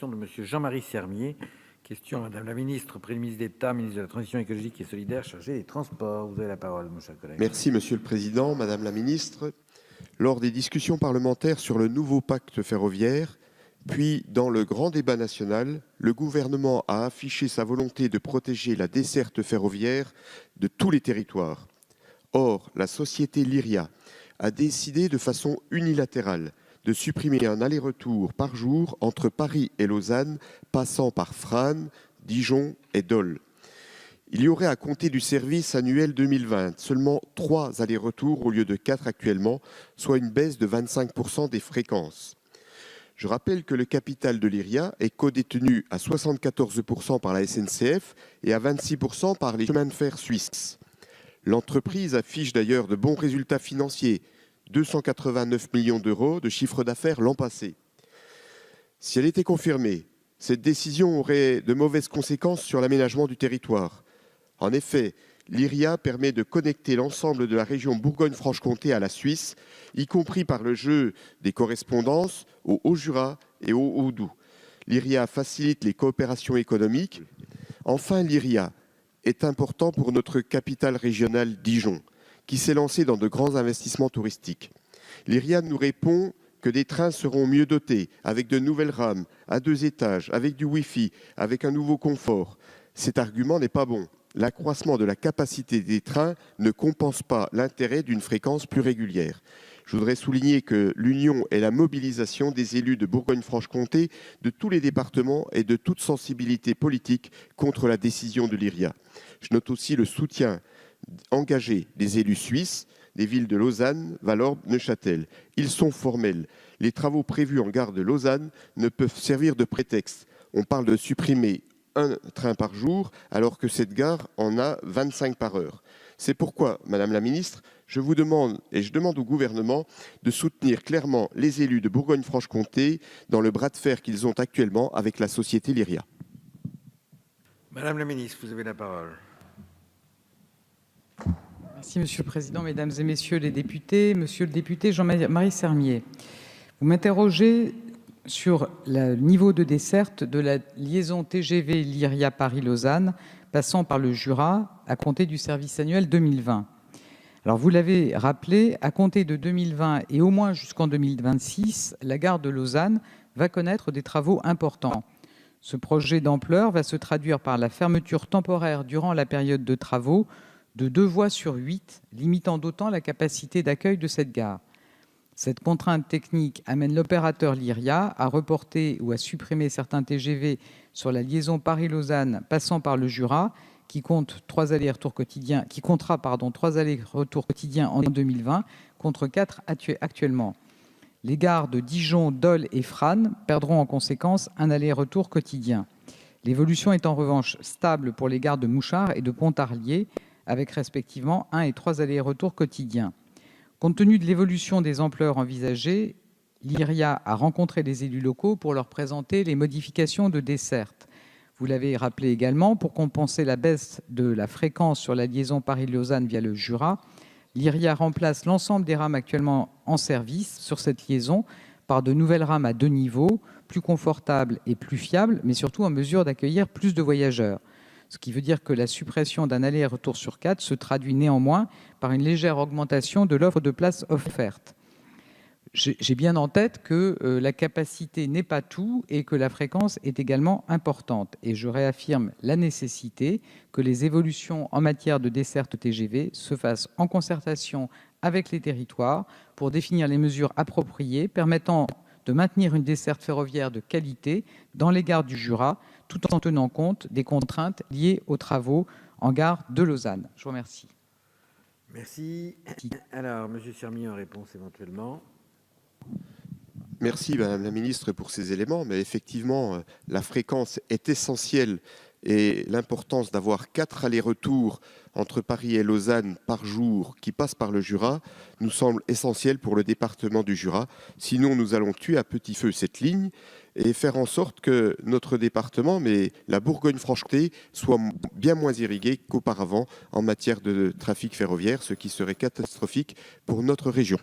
intervention de M. Jean-Marie Sermier. Question à Madame la Ministre, Premier ministre d'État, ministre de la Transition écologique et solidaire, chargé des Transports. Vous avez la parole, mon cher collègue. Merci, Monsieur le Président, Madame la Ministre. Lors des discussions parlementaires sur le nouveau pacte ferroviaire, puis dans le grand débat national, le gouvernement a affiché sa volonté de protéger la desserte ferroviaire de tous les territoires. Or, la société Lyria a décidé de façon unilatérale de supprimer un aller-retour par jour entre Paris et Lausanne, passant par Frasnes, Dijon et Dole. Il y aurait à compter du service annuel 2020 seulement 3 allers-retours au lieu de 4 actuellement, soit une baisse de 25% des fréquences. Je rappelle que le capital de Lyria est codétenu à 74% par la SNCF et à 26% par les chemins de fer suisses. L'entreprise affiche d'ailleurs de bons résultats financiers, 289 millions d'euros de chiffre d'affaires l'an passé. Si elle était confirmée, cette décision aurait de mauvaises conséquences sur l'aménagement du territoire. En effet, Lyria permet de connecter l'ensemble de la région Bourgogne-Franche-Comté à la Suisse, y compris par le jeu des correspondances au Haut-Jura et au Haut-Doubs. Lyria facilite les coopérations économiques. Enfin, Lyria est important pour notre capitale régionale Dijon, qui s'est lancée dans de grands investissements touristiques. Lyria nous répond que des trains seront mieux dotés, avec de nouvelles rames, à 2 étages, avec du Wi-Fi, avec un nouveau confort. Cet argument n'est pas bon. L'accroissement de la capacité des trains ne compense pas l'intérêt d'une fréquence plus régulière. Je voudrais souligner que l'union et la mobilisation des élus de Bourgogne-Franche-Comté, de tous les départements et de toute sensibilité politique contre la décision de Lyria. Je note aussi le soutien engagé des élus suisses, des villes de Lausanne, Valorbe, Neuchâtel. Ils sont formels. Les travaux prévus en gare de Lausanne ne peuvent servir de prétexte. On parle de supprimer un train par jour, alors que cette gare en a 25 par heure. C'est pourquoi, Madame la Ministre, je vous demande et je demande au gouvernement de soutenir clairement les élus de Bourgogne-Franche-Comté dans le bras de fer qu'ils ont actuellement avec la société Lyria. Madame la Ministre, vous avez la parole. Merci, Monsieur le Président, Mesdames et Messieurs les députés. Monsieur le député Jean-Marie Sermier, vous m'interrogez sur le niveau de desserte de la liaison TGV Lyria Paris-Lausanne, passant par le Jura, à compter du service annuel 2020. Alors, vous l'avez rappelé, à compter de 2020 et au moins jusqu'en 2026, la gare de Lausanne va connaître des travaux importants. Ce projet d'ampleur va se traduire par la fermeture temporaire durant la période de travaux de 2 voies sur 8, limitant d'autant la capacité d'accueil de cette gare. Cette contrainte technique amène l'opérateur Lyria à reporter ou à supprimer certains TGV sur la liaison Paris-Lausanne passant par le Jura, qui comptera 3 allers-retours quotidiens en 2020 contre 4 actuellement. Les gares de Dijon, Dole et Frasnes perdront en conséquence un aller-retour quotidien. L'évolution est en revanche stable pour les gares de Mouchard et de Pontarlier, avec respectivement 1 et 3 allers-retours quotidiens. Compte tenu de l'évolution des ampleurs envisagées, Lyria a rencontré les élus locaux pour leur présenter les modifications de desserte. Vous l'avez rappelé également, pour compenser la baisse de la fréquence sur la liaison Paris-Lausanne via le Jura, Lyria remplace l'ensemble des rames actuellement en service sur cette liaison par de nouvelles rames à 2 niveaux, plus confortables et plus fiables, mais surtout en mesure d'accueillir plus de voyageurs. Ce qui veut dire que la suppression d'un aller-retour sur 4 se traduit néanmoins par une légère augmentation de l'offre de places offerte. J'ai bien en tête que la capacité n'est pas tout et que la fréquence est également importante. Et je réaffirme la nécessité que les évolutions en matière de desserte TGV se fassent en concertation avec les territoires pour définir les mesures appropriées permettant de maintenir une desserte ferroviaire de qualité dans les gares du Jura, tout en tenant compte des contraintes liées aux travaux en gare de Lausanne. Je vous remercie. Merci. Alors, M. Sermier, en réponse éventuellement. Merci, Madame la Ministre, pour ces éléments. Mais effectivement, la fréquence est essentielle et l'importance d'avoir 4 allers-retours entre Paris et Lausanne par jour qui passent par le Jura nous semble essentielle pour le département du Jura. Sinon, nous allons tuer à petit feu cette ligne et faire en sorte que notre département, mais la Bourgogne-Franche-Comté, soit bien moins irriguée qu'auparavant en matière de trafic ferroviaire, ce qui serait catastrophique pour notre région.